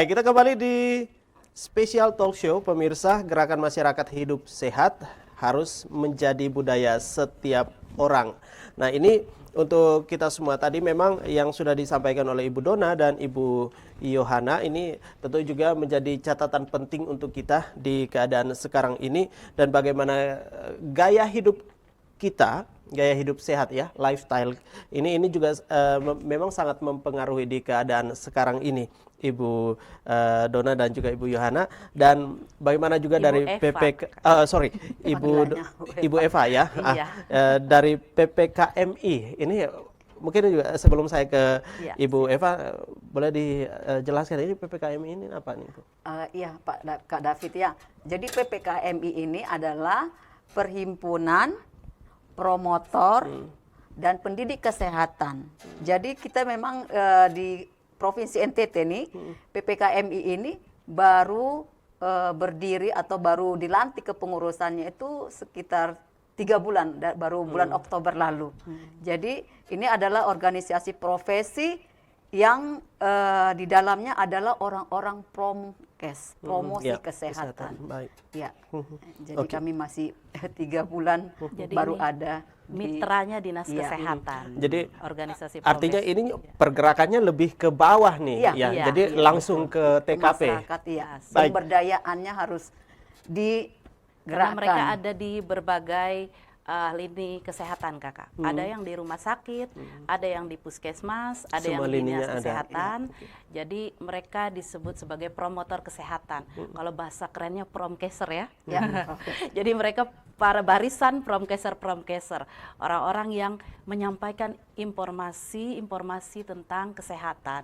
Baik, kita kembali di Spesial Talk Show, pemirsa. Gerakan masyarakat hidup sehat harus menjadi budaya setiap orang. Nah, ini untuk kita semua. Tadi memang yang sudah disampaikan oleh Ibu Dona dan Ibu Yohana ini tentu juga menjadi catatan penting untuk kita di keadaan sekarang ini, dan bagaimana gaya hidup kita, gaya hidup sehat ya, lifestyle ini juga memang sangat mempengaruhi di keadaan sekarang ini, Ibu Dona dan juga Ibu Yohana. Dan bagaimana juga Ibu dari Eva. Ibu Eva ya. Iya. Dari PPKMI ini mungkin juga sebelum saya ke Iya. Ibu Eva, boleh dijelaskan ini PPKMI ini apa nih, Bu? Iya Kak David ya. Jadi PPKMI ini adalah perhimpunan promotor dan pendidik kesehatan. Jadi kita memang di Provinsi NTT nih, PPKMI ini baru berdiri atau baru dilantik kepengurusannya itu sekitar 3 bulan, baru bulan Oktober lalu. Jadi ini adalah organisasi profesi yang di dalamnya adalah orang-orang promkes, promosi Ya, kesehatan. Baik. Ya, jadi Oke. kami masih 3 bulan Jadi baru ini ada Mitranya Dinas Iya. Kesehatan. Jadi organisasi artinya profesi. ini pergerakannya lebih ke bawah nih, Iya, ya. iya, Jadi iya, langsung ke ke TKP. masyarakat, ya. Baik. Sumber dayaannya harus Karena mereka digerakkan. ada di berbagai lini kesehatan, Kakak. Ada yang di rumah sakit, ada yang di puskesmas, ada Semua yang di lininya dinas ada. kesehatan. Jadi mereka disebut sebagai promotor kesehatan. Kalau bahasa kerennya promkeser ya. Ya. Jadi mereka para barisan promkeser, orang-orang yang menyampaikan informasi tentang kesehatan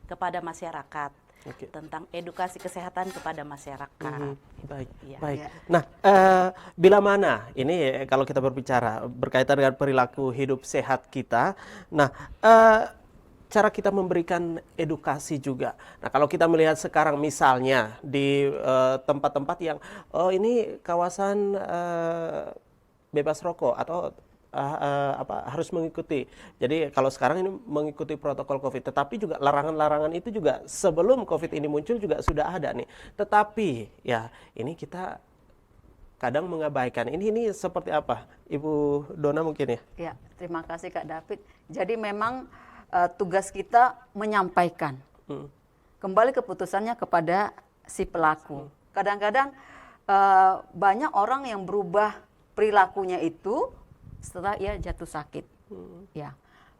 kepada masyarakat. Oke. Tentang edukasi kesehatan kepada masyarakat. Baik, Iya. baik. Ya. Nah, bila mana ini kalau kita berbicara berkaitan dengan perilaku hidup sehat kita, nah cara kita memberikan edukasi juga. Nah, kalau kita melihat sekarang misalnya di tempat-tempat yang ini kawasan bebas rokok atau harus mengikuti. Jadi kalau sekarang ini mengikuti protokol COVID, tetapi juga larangan-larangan itu juga sebelum COVID ini muncul juga sudah ada nih. Tetapi ya ini kita kadang mengabaikan. Ini seperti apa, Ibu Dona mungkin ya? Ya, terima kasih Kak David. Jadi memang tugas kita menyampaikan. Kembali keputusannya kepada si pelaku. Kadang-kadang banyak orang yang berubah perilakunya itu setelah ia jatuh sakit. Ya,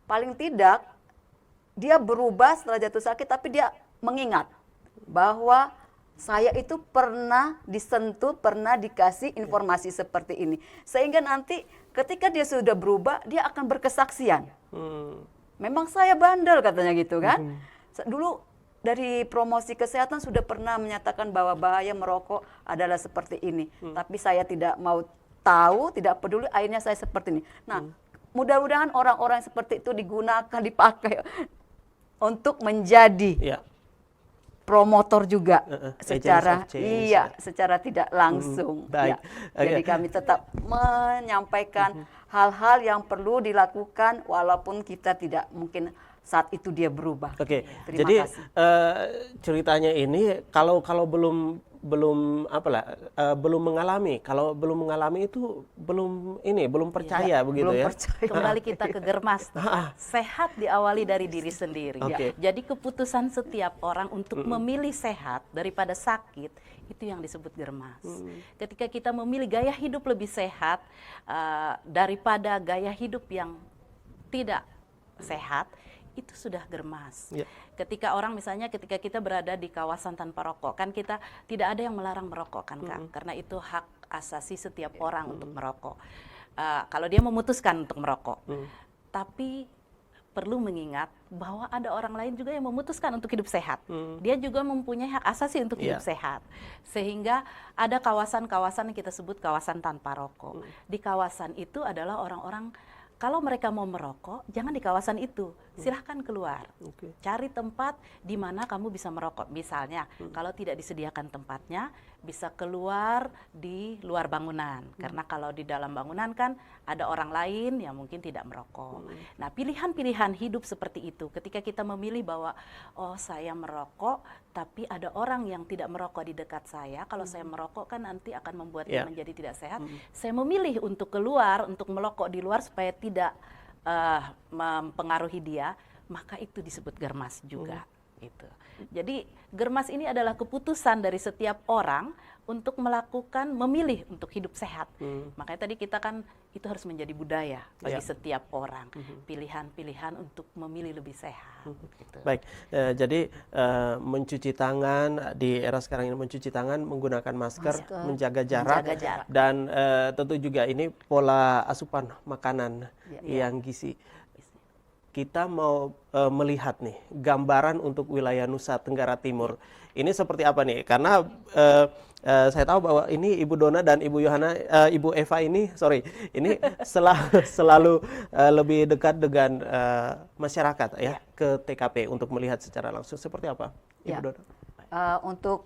paling tidak dia berubah setelah jatuh sakit, tapi dia mengingat bahwa saya itu pernah disentuh, pernah dikasih informasi seperti ini. Sehingga nanti ketika dia sudah berubah, dia akan berkesaksian. Memang saya bandel katanya gitu kan. Dulu dari promosi kesehatan sudah pernah menyatakan bahwa bahaya merokok adalah seperti ini. Tapi saya tidak mau tahu, tidak peduli, akhirnya saya seperti ini. Nah, mudah-mudahan orang-orang seperti itu digunakan, dipakai untuk menjadi Ya. promotor juga Agents secara of change, secara tidak langsung. Baik. Ya. Jadi kami tetap menyampaikan hal-hal yang perlu dilakukan walaupun kita tidak mungkin saat itu dia berubah. Oke. Terima Jadi kasih. ceritanya ini kalau belum mengalami, kalau belum mengalami itu belum percaya begitu belum ya. percaya. Kembali kita ke Germas. Sehat diawali dari diri sendiri. Oke. Jadi keputusan setiap orang untuk memilih sehat daripada sakit, itu yang disebut Germas. Ketika kita memilih gaya hidup lebih sehat daripada gaya hidup yang tidak sehat, itu sudah Germas. Ya. Ketika kita berada di kawasan tanpa rokok, kan kita tidak ada yang melarang merokok kan Kak, karena itu hak asasi setiap orang untuk merokok. Kalau dia memutuskan untuk merokok, tapi perlu mengingat bahwa ada orang lain juga yang memutuskan untuk hidup sehat. Dia juga mempunyai hak asasi untuk hidup sehat. Sehingga ada kawasan-kawasan yang kita sebut kawasan tanpa rokok. Di kawasan itu adalah orang-orang, kalau mereka mau merokok, jangan di kawasan itu, silahkan keluar. Cari tempat di mana kamu bisa merokok. Misalnya, kalau tidak disediakan tempatnya, bisa keluar di luar bangunan. Karena kalau di dalam bangunan kan ada orang lain yang mungkin tidak merokok. Nah, pilihan-pilihan hidup seperti itu ketika kita memilih bahwa oh saya merokok tapi ada orang yang tidak merokok di dekat saya. Kalau saya merokok kan nanti akan membuat dia menjadi tidak sehat. Saya memilih untuk keluar, untuk merokok di luar supaya tidak mempengaruhi dia, maka itu disebut germas juga. Gitu. Jadi germas ini adalah keputusan dari setiap orang untuk melakukan, memilih untuk hidup sehat. Makanya tadi kita kan itu harus menjadi budaya bagi setiap orang, pilihan-pilihan untuk memilih lebih sehat. Gitu. Baik, jadi mencuci tangan di era sekarang ini, mencuci tangan, menggunakan masker, menjaga jarak, dan tentu juga ini pola asupan makanan yang gizi. Kita mau melihat nih gambaran untuk wilayah Nusa Tenggara Timur. Ini seperti apa nih? Karena saya tahu bahwa ini Ibu Dona dan Ibu Ibu Eva ini selalu lebih dekat dengan masyarakat ya ke TKP untuk melihat secara langsung. Seperti apa, Ibu Dona? Untuk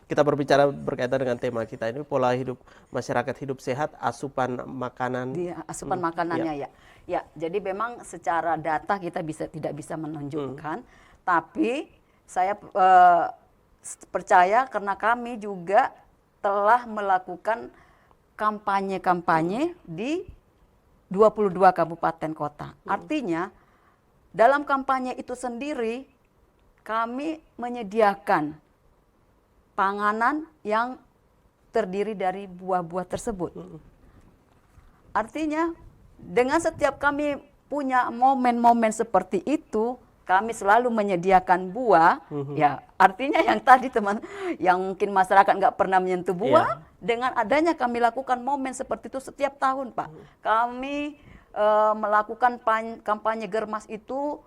kita berbicara berkaitan dengan tema kita ini, pola hidup masyarakat hidup sehat, asupan makanan. di asupan makanannya ya, jadi memang secara data kita tidak bisa menunjukkan, tapi saya percaya karena kami juga telah melakukan kampanye-kampanye di 22 kabupaten kota. Artinya dalam kampanye itu sendiri kami menyediakan panganan yang terdiri dari buah-buah tersebut. Artinya dengan setiap kami punya momen-momen seperti itu, kami selalu menyediakan buah. Ya, artinya yang tadi yang mungkin masyarakat nggak pernah menyentuh buah, dengan adanya kami lakukan momen seperti itu setiap tahun, Pak. Kami melakukan kampanye germas itu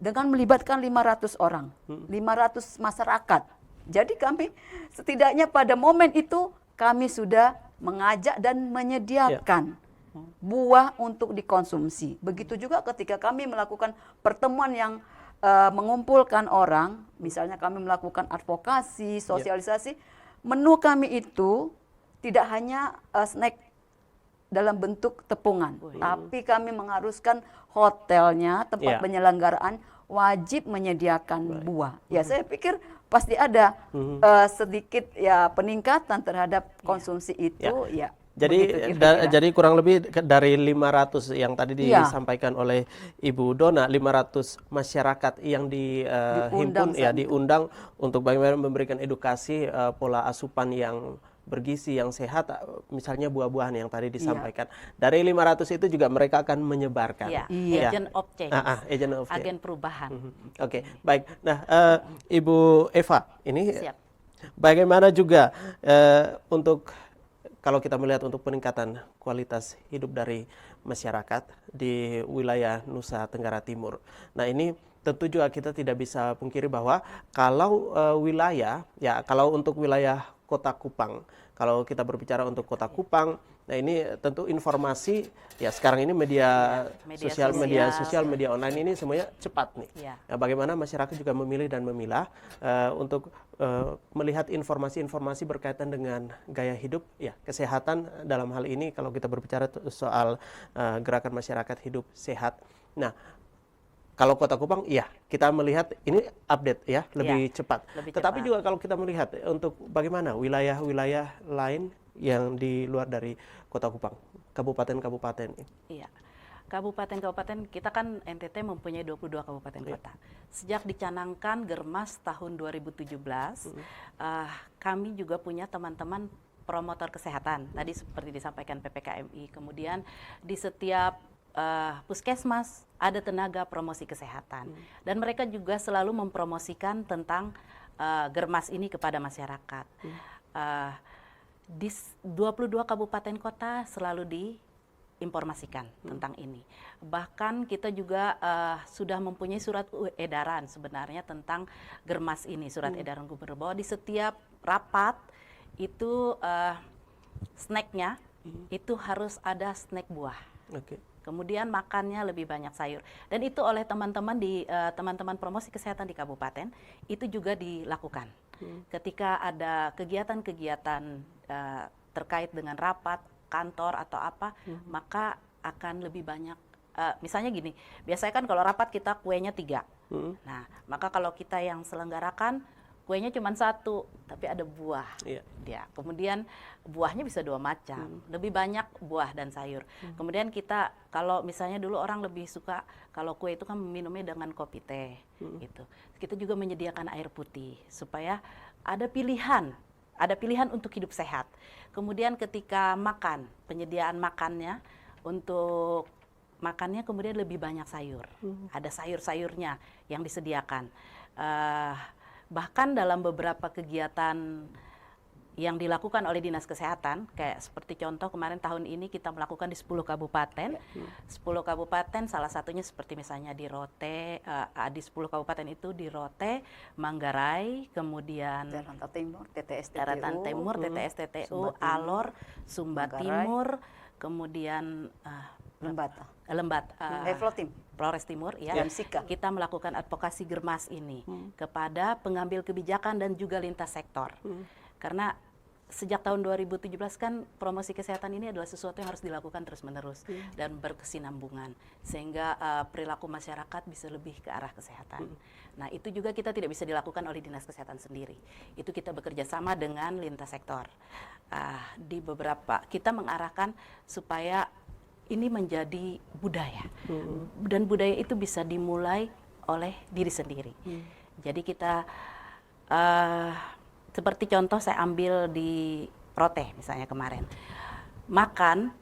dengan melibatkan 500 orang, 500 masyarakat. Jadi kami setidaknya pada momen itu kami sudah mengajak dan menyediakan buah untuk dikonsumsi. Begitu juga ketika kami melakukan pertemuan yang mengumpulkan orang, misalnya kami melakukan advokasi, sosialisasi, menu kami itu tidak hanya snack dalam bentuk tepungan, tapi kami mengharuskan hotelnya, tempat penyelenggaraan wajib menyediakan buah. Ya, saya pikir pasti ada sedikit ya peningkatan terhadap konsumsi itu. Jadi kurang lebih dari 500 yang tadi disampaikan oleh Ibu Dona, 500 masyarakat yang diundang untuk bagaimana memberikan edukasi pola asupan yang bergizi, yang sehat, misalnya buah-buahan yang tadi disampaikan. Dari 500 itu juga mereka akan menyebarkan. Agent of change, agen perubahan. Oke, baik. Nah, Ibu Eva, ini bagaimana juga untuk kalau kita melihat untuk peningkatan kualitas hidup dari masyarakat di wilayah Nusa Tenggara Timur. Nah, ini tentu juga kita tidak bisa pungkiri bahwa kalau kalau untuk wilayah Kota Kupang, kalau kita berbicara untuk Kota Kupang, nah ini tentu informasi ya sekarang ini media sosial, media online ini semuanya cepat nih. Nah, bagaimana masyarakat juga memilih dan memilah untuk melihat informasi-informasi berkaitan dengan gaya hidup, ya kesehatan dalam hal ini kalau kita berbicara soal gerakan masyarakat hidup sehat. Nah, kalau Kota Kupang, ya kita melihat ini update ya lebih cepat. Tetapi juga kalau kita melihat untuk bagaimana wilayah-wilayah lain yang di luar dari Kota Kupang, kabupaten-kabupaten. Iya, kabupaten-kabupaten kita kan NTT mempunyai 22 kabupaten kota. Sejak dicanangkan Germas tahun 2017, kami juga punya teman-teman promotor kesehatan. Tadi seperti disampaikan PPKMI. Kemudian di setiap puskesmas ada tenaga promosi kesehatan, dan mereka juga selalu mempromosikan tentang Germas ini kepada masyarakat. Di 22 kabupaten kota selalu diinformasikan tentang ini. Bahkan kita juga sudah mempunyai surat edaran sebenarnya tentang Germas ini, surat edaran gubernur bahwa di setiap rapat itu snacknya itu harus ada snack buah. Kemudian makannya lebih banyak sayur, dan itu oleh teman-teman promosi kesehatan di kabupaten itu juga dilakukan. Ketika ada kegiatan-kegiatan terkait dengan rapat kantor atau apa, maka akan lebih banyak. Misalnya gini, biasanya kan kalau rapat kita kuenya 3. Nah, maka kalau kita yang selenggarakan kuenya cuma 1, tapi ada buah. Dia. Kemudian buahnya bisa 2 macam, lebih banyak buah dan sayur. Kemudian kita, kalau misalnya dulu orang lebih suka kalau kue itu kan minumnya dengan kopi teh, gitu. Kita juga menyediakan air putih supaya ada pilihan untuk hidup sehat. Kemudian ketika makan, penyediaan makannya untuk makannya kemudian lebih banyak sayur. Ada sayur-sayurnya yang disediakan. Bahkan dalam beberapa kegiatan yang dilakukan oleh Dinas Kesehatan, kayak seperti contoh kemarin tahun ini kita melakukan di 10 kabupaten. 10 kabupaten, salah satunya seperti misalnya di Rote, di 10 kabupaten itu di Rote, Manggarai, kemudian Daratan Timur, TTS Daratan Timur, TTS TTU, Alor, Sumba Timur, kemudian Flotim, Flores Timur, ya. dan Sika. Kita melakukan advokasi germas ini kepada pengambil kebijakan dan juga lintas sektor. Karena sejak tahun 2017 kan promosi kesehatan ini adalah sesuatu yang harus dilakukan terus-menerus dan berkesinambungan sehingga perilaku masyarakat bisa lebih ke arah kesehatan. Nah, itu juga kita tidak bisa dilakukan oleh Dinas Kesehatan sendiri. Itu kita bekerja sama dengan lintas sektor. Di beberapa kita mengarahkan supaya ini menjadi budaya. Dan budaya itu bisa dimulai oleh diri sendiri. Jadi kita seperti contoh saya ambil di Rote misalnya kemarin. Makan,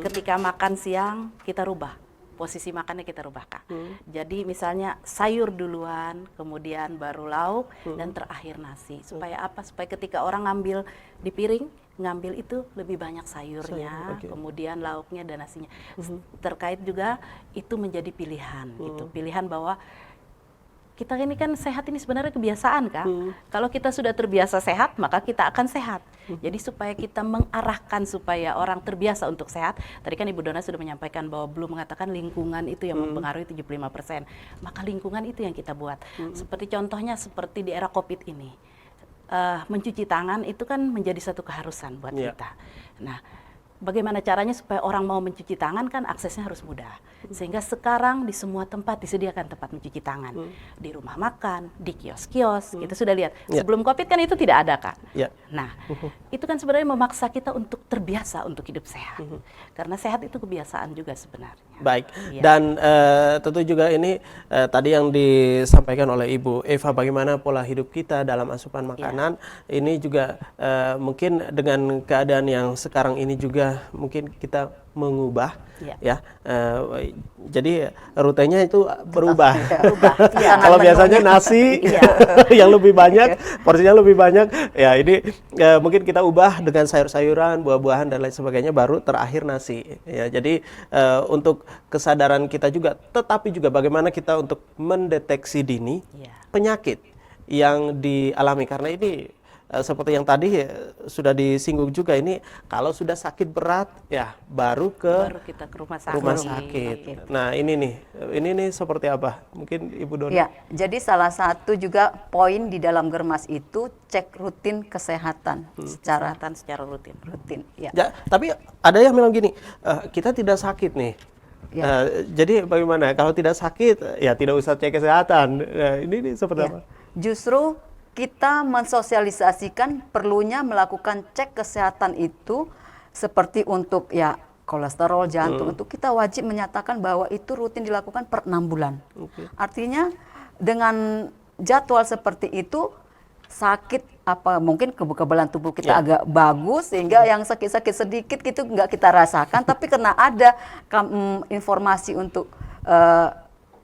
ketika makan siang kita rubah. Posisi makannya kita rubah, Kak. Jadi misalnya sayur duluan, kemudian baru lauk, dan terakhir nasi. Supaya apa? Supaya ketika orang ngambil di piring, ngambil itu lebih banyak sayurnya, kemudian lauknya dan nasinya. Terkait juga itu menjadi pilihan, gitu. Pilihan bahwa kita ini kan sehat ini sebenarnya kebiasaan, Kak. Kalau kita sudah terbiasa sehat, maka kita akan sehat. Jadi supaya kita mengarahkan supaya orang terbiasa untuk sehat, tadi kan Ibu Dona sudah menyampaikan bahwa belum mengatakan lingkungan itu yang mempengaruhi 75%. Maka lingkungan itu yang kita buat. Seperti contohnya seperti di era Covid ini. Mencuci tangan itu kan menjadi satu keharusan buat kita. Nah, bagaimana caranya supaya orang mau mencuci tangan kan aksesnya harus mudah. Sehingga sekarang di semua tempat disediakan tempat mencuci tangan. Di rumah makan, di kios-kios, kita sudah lihat. Sebelum Covid kan itu tidak ada, Kak. Nah, itu kan sebenarnya memaksa kita untuk terbiasa untuk hidup sehat. Karena sehat itu kebiasaan juga sebenarnya. Baik, dan tentu juga ini tadi yang disampaikan oleh Ibu Eva, bagaimana pola hidup kita dalam asupan makanan. Ini juga mungkin dengan keadaan yang sekarang ini juga mungkin kita mengubah, jadi rutenya itu berubah. Kalau biasanya nasi yang lebih banyak, porsinya lebih banyak, ya ini mungkin kita ubah dengan sayur-sayuran, buah-buahan dan lain sebagainya, baru terakhir nasi. Ya, jadi untuk kesadaran kita juga, tetapi juga bagaimana kita untuk mendeteksi dini penyakit yang dialami, karena ini seperti yang tadi sudah disinggung juga, ini kalau sudah sakit berat ya baru kita ke rumah sakit. Nah, ini nih seperti apa? Mungkin Ibu Dona. Ya, jadi salah satu juga poin di dalam Germas itu cek rutin kesehatan secara rutin. Ya, tapi ada yang bilang gini, kita tidak sakit nih. Jadi bagaimana? Kalau tidak sakit ya tidak usah cek kesehatan. Ini seperti apa? Justru kita mensosialisasikan perlunya melakukan cek kesehatan itu seperti untuk kolesterol, jantung, itu kita wajib menyatakan bahwa itu rutin dilakukan per 6 bulan. Artinya dengan jadwal seperti itu, sakit mungkin kekebalan tubuh kita agak bagus sehingga yang sakit-sakit sedikit gitu nggak kita rasakan, tapi karena ada informasi untuk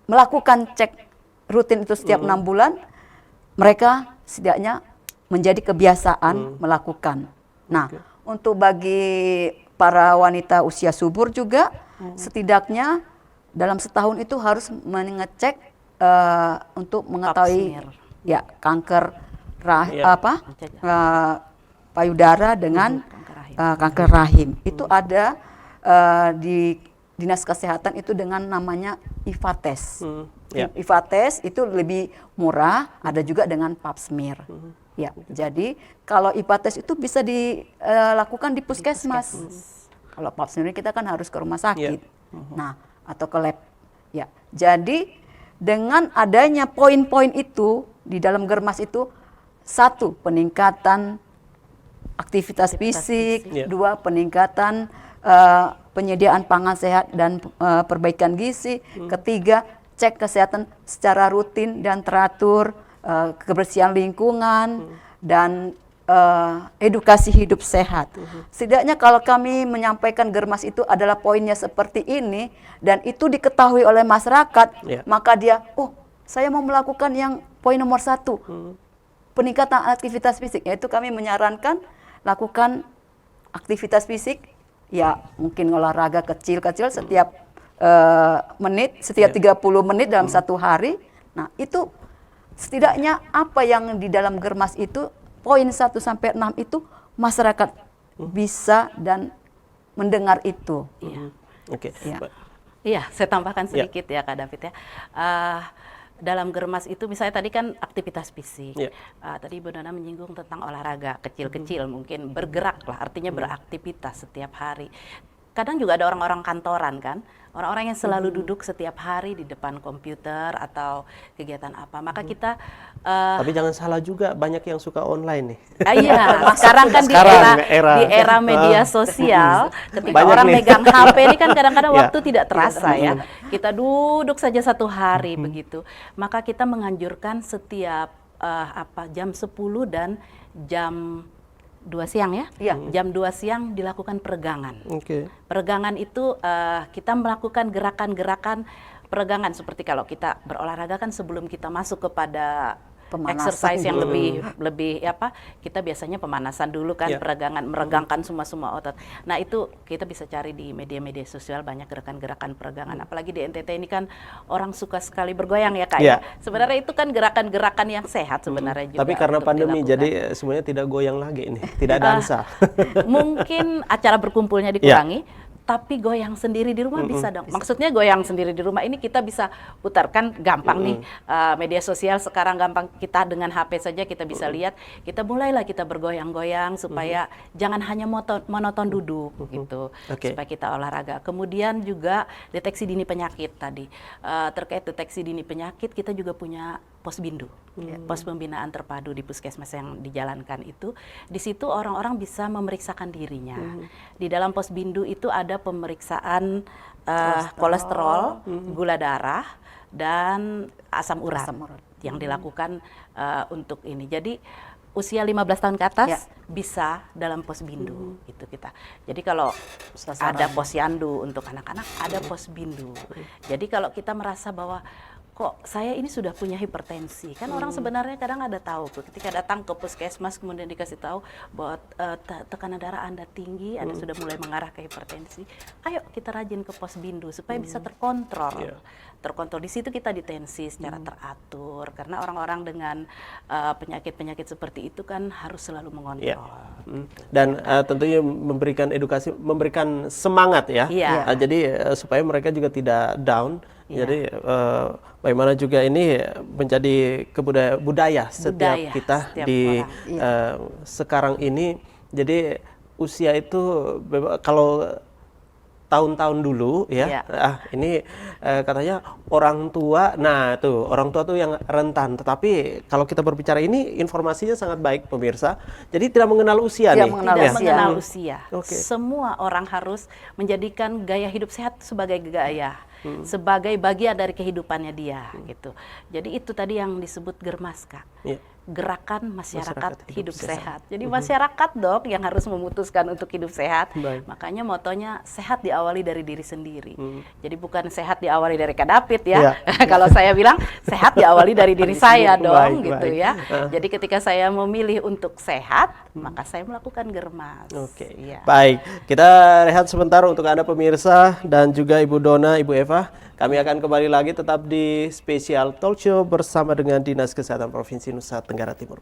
melakukan cek rutin itu setiap 6 bulan, mereka setidaknya menjadi kebiasaan melakukan. Nah, untuk bagi para wanita usia subur juga setidaknya dalam setahun itu harus mengecek untuk mengetahui kanker payudara dengan kanker rahim. Itu ada di Dinas Kesehatan itu dengan namanya IFA-tes. IFA-tes itu lebih murah, ada juga dengan pap smear. Ya, jadi kalau IPA tes itu bisa dilakukan di puskesmas. Kalau pap smear kita kan harus ke rumah sakit. Nah, atau ke lab. Ya, jadi dengan adanya poin-poin itu di dalam Germas itu, satu, peningkatan aktivitas fisik, dua, peningkatan penyediaan pangan sehat dan perbaikan gizi, ketiga, cek kesehatan secara rutin dan teratur, kebersihan lingkungan, dan edukasi hidup sehat. Setidaknya kalau kami menyampaikan Germas itu adalah poinnya seperti ini, dan itu diketahui oleh masyarakat, maka dia, oh saya mau melakukan yang poin nomor 1, peningkatan aktivitas fisik, yaitu kami menyarankan lakukan aktivitas fisik, ya mungkin olahraga kecil-kecil setiap menit, setiap 30 menit dalam satu hari. Nah itu setidaknya apa yang di dalam Germas itu, poin 1 sampai 6 itu masyarakat bisa dan mendengar itu. Oke. Iya, saya tambahkan sedikit ya Kak David ya. Dalam Germas itu misalnya tadi kan aktivitas fisik. Tadi Ibu Dona menyinggung tentang olahraga kecil-kecil, mungkin bergerak lah, artinya beraktivitas setiap hari. Kadang juga ada orang-orang kantoran kan, orang-orang yang selalu duduk setiap hari di depan komputer atau kegiatan apa. Maka kita tapi jangan salah juga, banyak yang suka online nih. Iya, sekarang kan di era media sosial, ketika Banyak orang nih. megang HP ini kan kadang-kadang waktu tidak terasa ya. Kita duduk saja satu hari begitu. Maka kita menganjurkan setiap jam 10 dan jam 2 siang ya. Jam 2 siang dilakukan peregangan. Peregangan itu kita melakukan gerakan-gerakan peregangan, seperti kalau kita berolahraga kan sebelum kita masuk kepada exercise yang lebih kita biasanya pemanasan dulu kan, peregangan, meregangkan semua otot. Nah itu kita bisa cari di media-media sosial, banyak gerakan-gerakan peregangan. Apalagi di NTT ini kan orang suka sekali bergoyang ya Kak ya. Sebenarnya itu kan gerakan-gerakan yang sehat sebenarnya juga. Tapi karena pandemi dilakukan. jadi semuanya tidak goyang lagi ini, tidak dansa. Mungkin acara berkumpulnya dikurangi. Tapi goyang sendiri di rumah bisa dong. Maksudnya goyang sendiri di rumah ini kita bisa putarkan gampang nih. Media sosial sekarang gampang, kita dengan HP saja kita bisa lihat. Kita mulailah kita bergoyang-goyang supaya jangan hanya monoton duduk gitu. Supaya kita olahraga. Kemudian juga deteksi dini penyakit tadi. Terkait deteksi dini penyakit kita juga punya Posbindu. Pos pembinaan terpadu di puskesmas yang dijalankan itu. Di situ orang-orang bisa memeriksakan dirinya. Di dalam Posbindu itu ada pemeriksaan kolesterol, gula darah, dan asam urat yang dilakukan untuk ini. Jadi usia 15 tahun ke atas bisa dalam Posbindu itu kita. Jadi kalau ada posyandu untuk anak-anak, ada Posbindu. Jadi kalau kita merasa bahwa kok saya ini sudah punya hipertensi, kan orang sebenarnya kadang ada tahu ketika datang ke puskesmas kemudian dikasih tahu bahwa tekanan darah Anda tinggi, Anda sudah mulai mengarah ke hipertensi. Ayo kita rajin ke Posbindu supaya bisa terkontrol. Terkontrol di situ kita ditensi secara teratur, karena orang-orang dengan penyakit-penyakit seperti itu kan harus selalu mengontrol. Dan tentunya memberikan edukasi, memberikan semangat ya. Jadi supaya mereka juga tidak down. Jadi bagaimana juga ini menjadi budaya setiap kita di sekarang ini. Jadi usia itu kalau tahun-tahun dulu ya, ini katanya orang tua, nah tuh orang tua tuh yang rentan. Tetapi kalau kita berbicara ini informasinya sangat baik pemirsa. Jadi tidak mengenal usia nih. Tidak mengenal usia. Semua orang harus menjadikan gaya hidup sehat sebagai gaya. Sebagai bagian dari kehidupannya dia gitu. Jadi itu tadi yang disebut Germas Kak. Gerakan masyarakat hidup sehat. Jadi masyarakat dong yang harus memutuskan untuk hidup sehat. Makanya motonya sehat diawali dari diri sendiri. Jadi bukan sehat diawali dari Kak David ya. Kalau saya bilang sehat diawali dari diri saya dong gitu ya. Jadi ketika saya memilih untuk sehat, maka saya melakukan Germas. Baik, kita rehat sebentar untuk Anda pemirsa dan juga Ibu Dona, Ibu Eva. Kami akan kembali lagi tetap di Spesial Talk Show bersama dengan Dinas Kesehatan Provinsi Nusa Tenggara Timur.